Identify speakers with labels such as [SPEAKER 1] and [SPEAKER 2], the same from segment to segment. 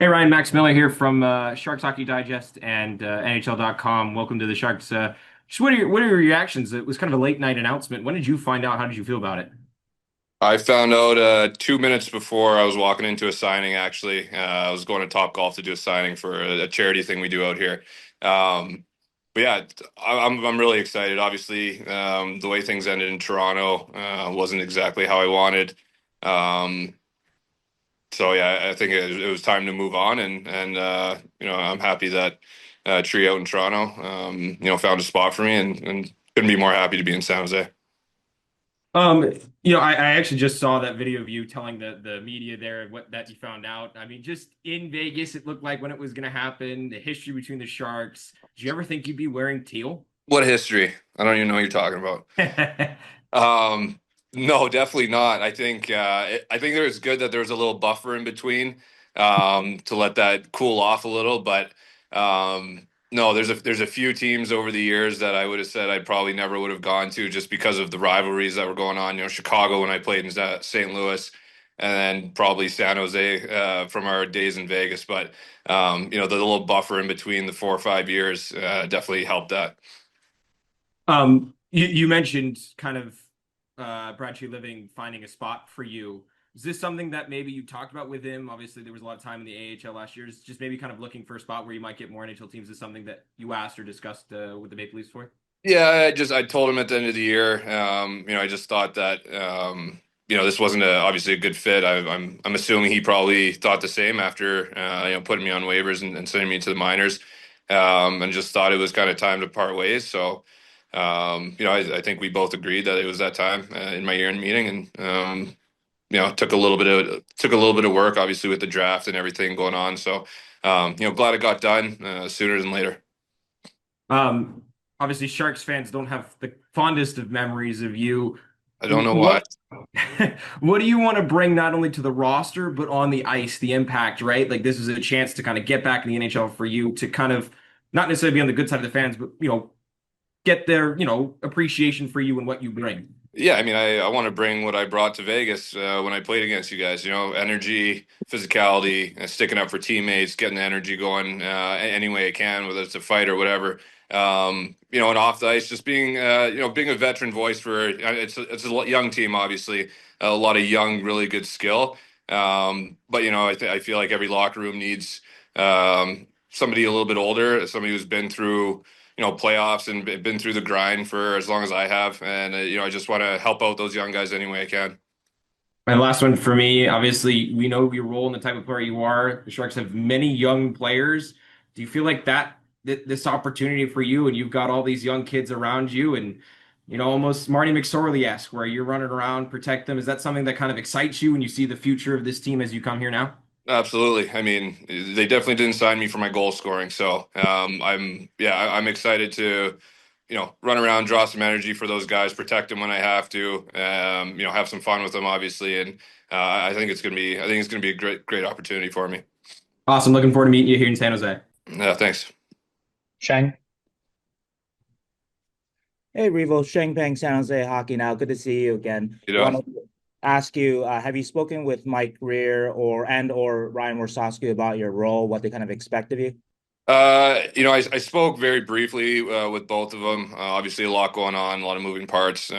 [SPEAKER 1] Hey Ryan, Max Miller here from Sharks Hockey Digest and NHL.com. Welcome to the Sharks. Just what are your reactions? It was kind of a late night announcement. When did you find out? How did you feel about it?
[SPEAKER 2] I found out 2 minutes before I was walking into a signing. Actually, I was going to Top Golf to do a signing for a charity thing we do out here. Um, but yeah, I'm really excited. Obviously, the way things ended in Toronto wasn't exactly how I wanted. Um, so yeah, I think it was time to move on, and I'm happy that Tree out in Toronto found a spot for me, and couldn't be more happy to be in San Jose.
[SPEAKER 1] Um, I actually just saw that video of you telling the media there what that you found out. I mean, just in Vegas, it looked like when it was going to happen, the history between the Sharks. Did you ever think you'd be wearing teal?
[SPEAKER 2] What history? I don't even know what you're talking about. Um, no, definitely not. I think it was good that there was a little buffer in between to let that cool off a little. But no, there's a few teams over the years that I would have said I probably never would have gone to just because of the rivalries that were going on. Chicago when I played in St. Louis, and then probably San Jose from our days in Vegas. But the little buffer in between the 4 or 5 years definitely helped that.
[SPEAKER 1] You mentioned kind of Brad Tree Living finding a spot for you. Is this something that maybe you talked about with him? Obviously, there was a lot of time in the AHL last year. Is just maybe kind of looking for a spot where you might get more NHL teams. Is something that you asked or discussed with the Maple Leafs for?
[SPEAKER 2] Yeah, I told him at the end of the year. I just thought that this wasn't obviously a good fit. I'm assuming he probably thought the same after putting me on waivers and sending me to the minors, and just thought it was kind of time to part ways. So I think we both agreed that it was that time in my year-end meeting, and it took a little bit of work, obviously with the draft and everything going on. So glad it got done sooner than later.
[SPEAKER 1] Um, Obviously, Sharks fans don't have the fondest of memories of you.
[SPEAKER 2] I don't know why.
[SPEAKER 1] What what do you want to bring not only to the roster but on the ice, the impact, right? Like this is a chance to kind of get back in the NHL for you to kind of not necessarily be on the good side of the fans, but get their, appreciation for you and what you bring.
[SPEAKER 2] Yeah, I mean, I want to bring what I brought to Vegas when I played against you guys. Energy, physicality, sticking up for teammates, getting the energy going any way I can, whether it's a fight or whatever. And off the ice, just being a veteran voice for it's a young team, obviously, a lot of young, really good skill. But I feel like every locker room needs somebody a little bit older, somebody who's been through playoffs and been through the grind for as long as I have. And, I just want to help out those young guys any way I can.
[SPEAKER 1] And last one for me, obviously, we know your role and the type of player you are. The Sharks have many young players. Do you feel like this opportunity for you, and you've got all these young kids around you, and almost Marty McSorley-esque, where you're running around, protect them? Is that something that kind of excites you when you see the future of this team as you come here now?
[SPEAKER 2] Absolutely. I mean, they definitely didn't sign me for my goal scoring. So I'm excited to, run around, draw some energy for those guys, protect them when I have to, have some fun with them, obviously. And I think it's going to be a great opportunity for me.
[SPEAKER 1] Awesome. Looking forward to meeting you here in San Jose.
[SPEAKER 2] Yeah, thanks.
[SPEAKER 3] Sheng. Hey, Revo, Sheng Peng, San Jose Hockey now. Good to see you again.
[SPEAKER 2] You
[SPEAKER 3] Want
[SPEAKER 2] know?
[SPEAKER 3] to ask you, have you spoken with Mike Greer or Ryan Warsawski about your role, what they kind of expect of you?
[SPEAKER 2] I spoke very briefly with both of them. Obviously, a lot going on, a lot of moving parts.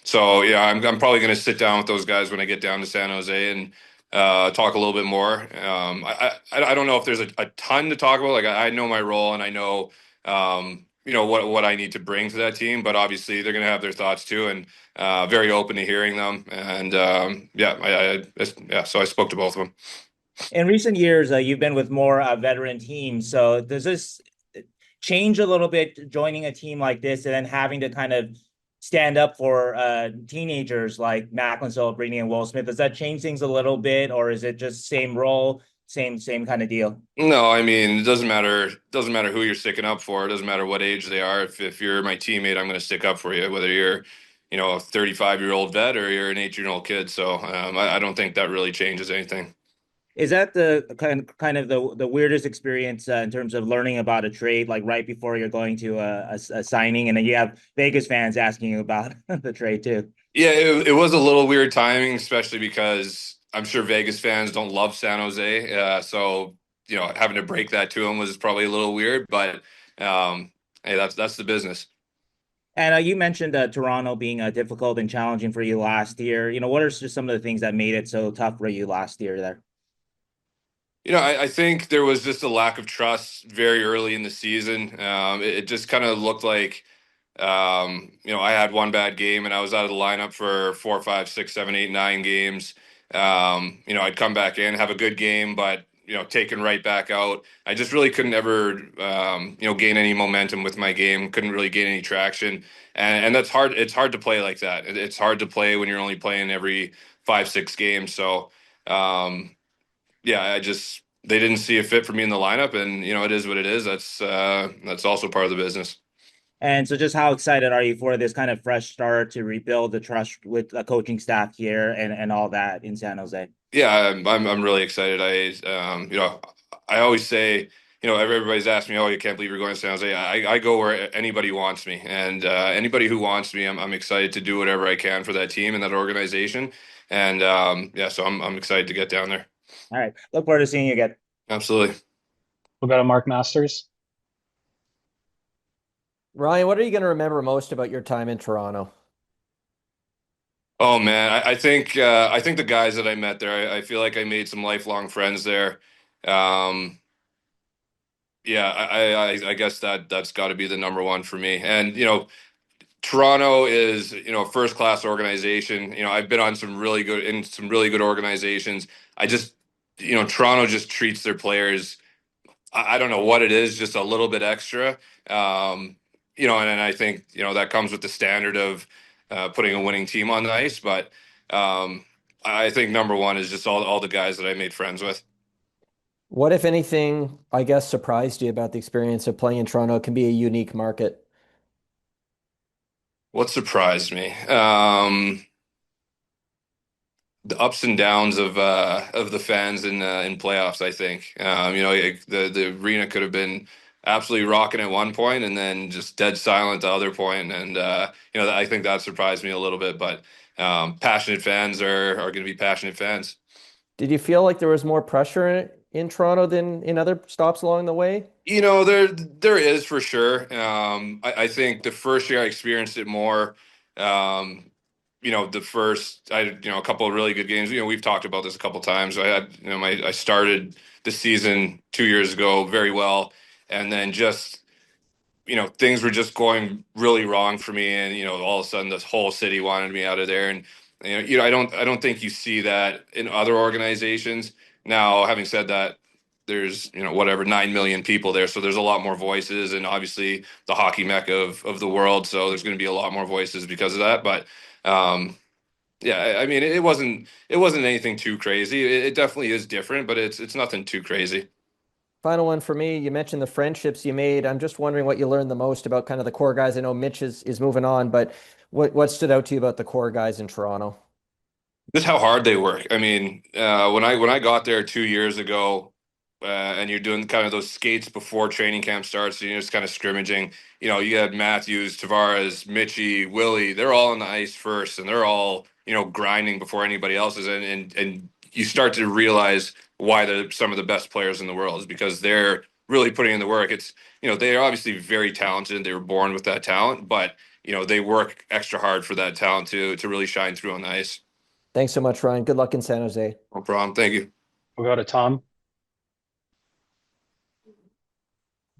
[SPEAKER 2] So yeah, I'm probably going to sit down with those guys when I get down to San Jose and talk a little bit more. I don't know if there's a ton to talk about. Like I know my role and I know what I need to bring to that team, but obviously they're going to have their thoughts too, and very open to hearing them. And yeah. So I spoke to both of them.
[SPEAKER 3] In recent years, you've been with more veteran teams. So does this change a little bit joining a team like this and then having to kind of stand up for teenagers like Macklin Celebrini and Will Smith? Does that change things a little bit, or is it just same role, same kind of deal?
[SPEAKER 2] No, I mean, it doesn't matter. Doesn't matter who you're sticking up for. It doesn't matter what age they are. If you're my teammate, I'm going to stick up for you, whether you're, a 35-year-old vet or you're an 18-year-old kid. So I don't think that really changes anything.
[SPEAKER 3] Is that the kind of the weirdest experience in terms of learning about a trade, like right before you're going to a signing, and then you have Vegas fans asking you about the trade too?
[SPEAKER 2] Yeah, it was a little weird timing, especially because I'm sure Vegas fans don't love San Jose, so having to break that to them was probably a little weird, but hey, that's the business.
[SPEAKER 3] And you mentioned Toronto being difficult and challenging for you last year. What are just some of the things that made it so tough for you last year there?
[SPEAKER 2] I think there was just a lack of trust very early in the season. It just kind of looked like, I had one bad game and I was out of the lineup for 4, 5, 6, 7, 8, 9 games. I'd come back in, have a good game, but taken right back out. I just really couldn't ever, gain any momentum with my game. Couldn't really gain any traction, and that's hard. It's hard to play like that. It's hard to play when you're only playing every 5, 6 games. So. Yeah, they didn't see a fit for me in the lineup, and it is what it is. That's also part of the business.
[SPEAKER 3] And so, just how excited are you for this kind of fresh start to rebuild the trust with the coaching staff here and all that in San Jose?
[SPEAKER 2] Yeah, I'm really excited. I always say, everybody's asked me, oh, you can't believe you're going to San Jose. I go where anybody wants me, and anybody who wants me, I'm excited to do whatever I can for that team and that organization. And yeah, so I'm excited to get down there.
[SPEAKER 3] All right, look forward to seeing you again.
[SPEAKER 2] Absolutely.
[SPEAKER 4] We'll go to Mark Masters.
[SPEAKER 5] Ryan, what are you going to remember most about your time in Toronto?
[SPEAKER 2] Oh man, I think the guys that I met there, I feel like I made some lifelong friends there. Um, yeah, I guess that's got to be the number one for me. And Toronto is a first class organization. I've been on some really good organizations. I just Toronto just treats their players. I don't know what it is, just a little bit extra. And I think that comes with the standard of putting a winning team on the ice. But I think number one is just all the guys that I made friends with.
[SPEAKER 5] What, if anything, I guess, surprised you about the experience of playing in Toronto? It can be a unique market.
[SPEAKER 2] What surprised me? The ups and downs of the fans in playoffs. I think the arena could have been absolutely rocking at one point and then just dead silent the other point, and I think that surprised me a little bit. But passionate fans are going to be passionate fans.
[SPEAKER 5] Did you feel like there was more pressure in Toronto than in other stops along the way?
[SPEAKER 2] There is for sure. I think the first year I experienced it more. The first a couple of really good games. We've talked about this a couple of times. I started the season 2 years ago very well, and then just things were just going really wrong for me, and all of a sudden this whole city wanted me out of there, and I don't think you see that in other organizations. Now, having said that, there's whatever 9 million people there, so there's a lot more voices, and obviously the hockey mecca of the world, so there's going to be a lot more voices because of that. But yeah, I mean, it wasn't anything too crazy. It definitely is different, but it's nothing too crazy.
[SPEAKER 5] Final one for me. You mentioned the friendships you made. I'm just wondering what you learned the most about kind of the core guys. I know Mitch is moving on, but what stood out to you about the core guys in Toronto?
[SPEAKER 2] Just how hard they work. I mean, when I got there 2 years ago, and you're doing kind of those skates before training camp starts, and you're just kind of scrimmaging. You had Matthews, Tavares, Mitchie, Willie. They're all on the ice first, and they're all grinding before anybody else is. And you start to realize why they're some of the best players in the world is because they're really putting in the work. It's they are obviously very talented. They were born with that talent, but they work extra hard for that talent to really shine through on the ice.
[SPEAKER 5] Thanks so much, Ryan. Good luck in San Jose.
[SPEAKER 2] No problem. Thank you.
[SPEAKER 4] We'll go to Tom.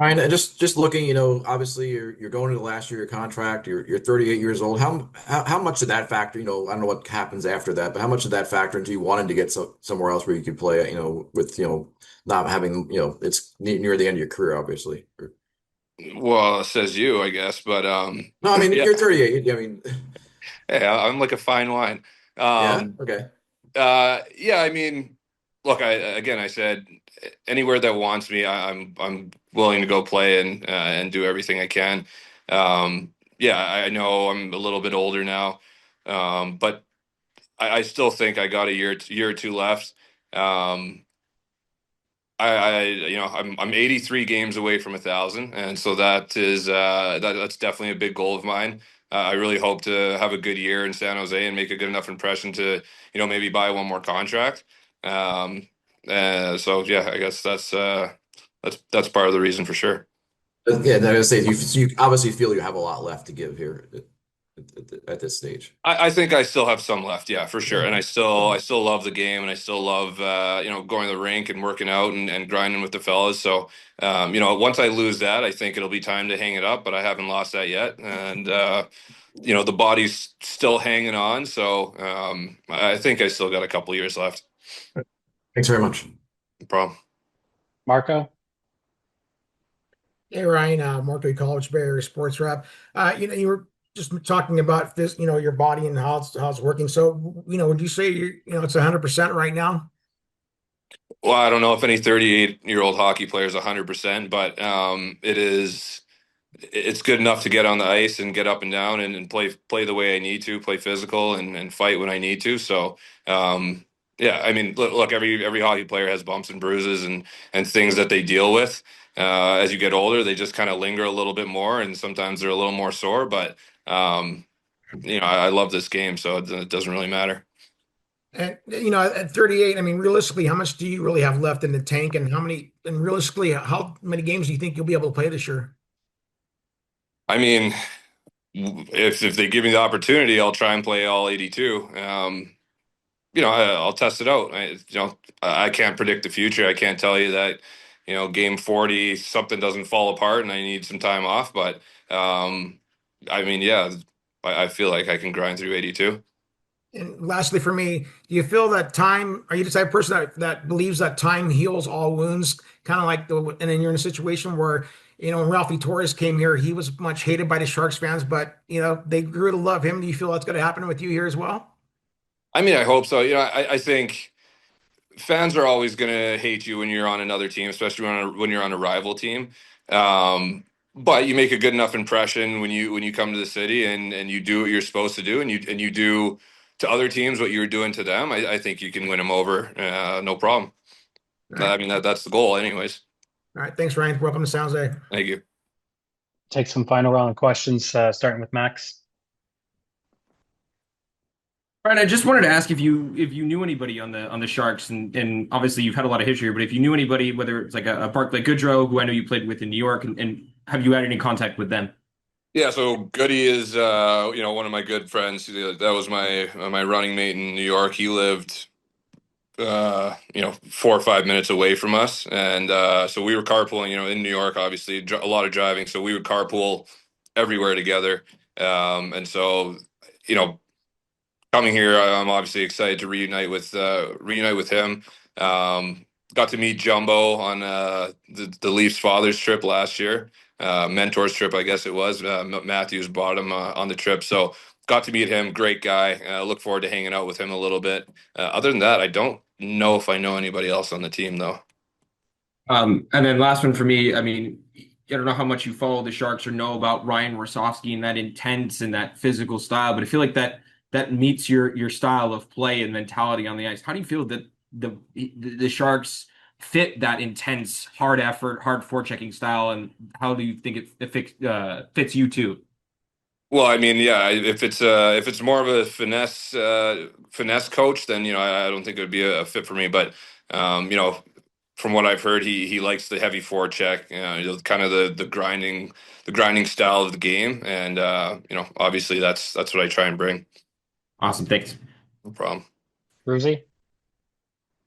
[SPEAKER 6] Ryan, just looking, obviously you're going to the last year of your contract. You're 38 years old. How much did that factor? I don't know what happens after that, but how much did that factor into you wanting to get somewhere else where you could play? With not having it's near the end of your career, obviously.
[SPEAKER 2] Well, says you, I guess, but
[SPEAKER 6] No, I mean
[SPEAKER 2] yeah,
[SPEAKER 6] you're 38. I mean,
[SPEAKER 2] hey, I'm like a fine wine.
[SPEAKER 6] yeah,
[SPEAKER 2] Um,
[SPEAKER 6] okay.
[SPEAKER 2] yeah, I mean, look, I said anywhere that wants me, I'm willing to go play and do everything I can. Yeah, I know I'm a little bit older now, but I still think I got a year or two left. Um, I'm 83 games away from 1,000, and so that is that's definitely a big goal of mine. I really hope to have a good year in San Jose and make a good enough impression to, maybe buy one more contract. Um, so yeah, I guess that's part of the reason for sure.
[SPEAKER 6] Yeah, and I was gonna say you obviously feel you have a lot left to give here at this stage.
[SPEAKER 2] I think I still have some left, yeah, for sure. And I still love the game, and I still love going to the rink and working out and grinding with the fellas. So once I lose that, I think it'll be time to hang it up. But I haven't lost that yet, and the body's still hanging on. So I think I still got a couple years left.
[SPEAKER 6] Thanks very much.
[SPEAKER 2] No problem.
[SPEAKER 4] Marco?
[SPEAKER 7] Hey Ryan, Marco College Bay Area sports rep. You were just talking about this, your body and how it's working. So, would you say it's 100% right now?
[SPEAKER 2] Well, I don't know if any 38-year-old hockey player is 100%, but it's good enough to get on the ice and get up and down and play the way I need to, play physical and fight when I need to. So, yeah, I mean, look, every hockey player has bumps and bruises and things that they deal with. As you get older, they just kind of linger a little bit more, and sometimes they're a little more sore. But I love this game, so it doesn't really matter.
[SPEAKER 7] And at 38, I mean, realistically, how much do you really have left in the tank, and realistically, how many games do you think you'll be able to play this year?
[SPEAKER 2] I mean, if they give me the opportunity, I'll try and play all 82. I'll test it out. I can't predict the future. I can't tell you that, game 40, something doesn't fall apart and I need some time off. But I mean, yeah, I feel like I can grind through 82.
[SPEAKER 7] And lastly, for me, do you feel that are you the type of person that believes that time heals all wounds? Kind of like and then you're in a situation where, when Ralphie Torres came here, he was much hated by the Sharks fans, but, they grew to love him. Do you feel that's going to happen with you here as well?
[SPEAKER 2] I mean, I hope so. I think fans are always going to hate you when you're on another team, especially when you're on a rival team. But you make a good enough impression when you come to the city and you do what you're supposed to do, and you do to other teams what you're doing to them. I think you can win them over, no problem.
[SPEAKER 7] All right.
[SPEAKER 2] I mean, that's the goal, anyways.
[SPEAKER 7] All right. Thanks, Ryan. Welcome to San Jose.
[SPEAKER 2] Thank you.
[SPEAKER 4] Take some final round of questions, starting with Max.
[SPEAKER 1] Brian, I just wanted to ask if you knew anybody on the Sharks, and obviously you've had a lot of history, but if you knew anybody, whether it's like a Barclay Goodrow, who I know you played with in New York, and have you had any contact with them?
[SPEAKER 2] Yeah, so Goody is one of my good friends. That was my running mate in New York. He lived 4 or 5 minutes away from us, and so we were carpooling. In New York, obviously a lot of driving, so we would carpool everywhere together. And so coming here, I'm obviously excited to reunite with him. Got to meet Jumbo on the Leafs father's trip last year, mentors trip, I guess it was. Matthews brought him on the trip, so got to meet him. Great guy. Look forward to hanging out with him a little bit. Other than that, I don't know if I know anybody else on the team though.
[SPEAKER 1] And then last one for me, I mean, I don't know how much you follow the Sharks or know about Ryan Warsofsky and that intense and that physical style, but I feel like that meets your style of play and mentality on the ice. How do you feel that the Sharks fit that intense, hard effort, hard forechecking style, and how do you think it fits you too?
[SPEAKER 2] Well, I mean, yeah, if it's more of a finesse coach, then I don't think it would be a fit for me. But from what I've heard, he likes the heavy forecheck, kind of the grinding style of the game, and obviously that's what I try and bring.
[SPEAKER 1] Awesome, thanks.
[SPEAKER 2] No problem.
[SPEAKER 4] Ruzi?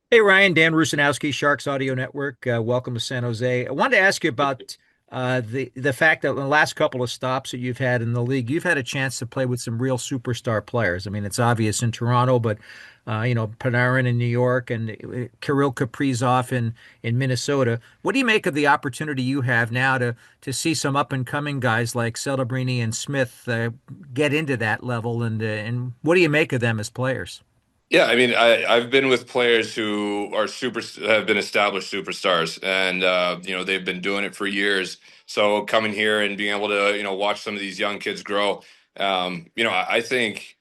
[SPEAKER 8] Hey, Ryan, Dan Rusanowski, Sharks Audio Network. Welcome to San Jose. I wanted to ask you about the fact that in the last couple of stops that you've had in the league, you've had a chance to play with some real superstar players. I mean, it's obvious in Toronto, but Panarin in New York and Kirill Kaprizov in Minnesota. What do you make of the opportunity you have now to see some up and coming guys like Celebrini and Smith get into that level, and what do you make of them as players?
[SPEAKER 2] Yeah, I mean, I've been with players who have been established superstars, and they've been doing it for years. So coming here and being able to watch some of these young kids grow, I think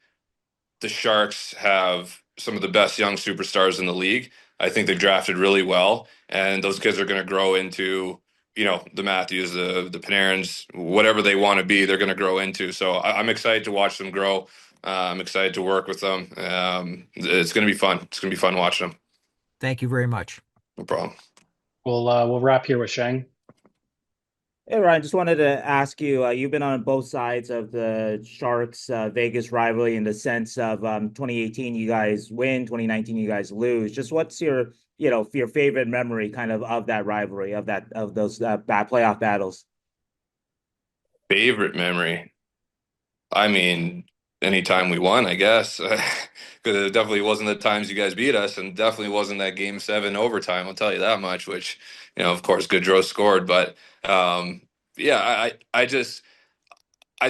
[SPEAKER 2] the Sharks have some of the best young superstars in the league. I think they're drafted really well, and those kids are going to grow into the Matthews, the Panarins, whatever they want to be, they're going to grow into. So I'm excited to watch them grow. I'm excited to work with them. It's going to be fun. It's going to be fun watching them.
[SPEAKER 8] Thank you very much.
[SPEAKER 2] No problem.
[SPEAKER 4] We'll wrap here with Shang.
[SPEAKER 3] Hey, Ryan, just wanted to ask you, you've been on both sides of the Sharks Vegas rivalry in the sense of 2018 you guys win, 2019 you guys lose. Just what's your favorite memory kind of that rivalry, of those playoff battles?
[SPEAKER 2] Favorite memory. I mean, anytime we won, I guess, because it definitely wasn't the times you guys beat us, and definitely wasn't that Game 7 overtime. I'll tell you that much. Which, of course, Gaudreau scored, but yeah, I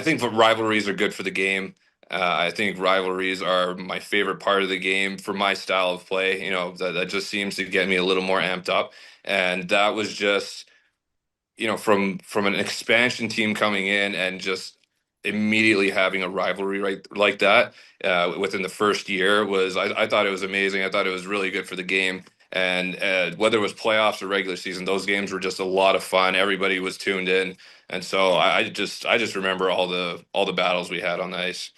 [SPEAKER 2] think rivalries are good for the game. I think rivalries are my favorite part of the game for my style of play. That just seems to get me a little more amped up, and that was just from an expansion team coming in and just immediately having a rivalry right like that within the first year was I thought it was amazing. I thought it was really good for the game. And whether it was playoffs or regular season, those games were just a lot of fun. Everybody was tuned in, and so I just remember all the battles we had on the ice.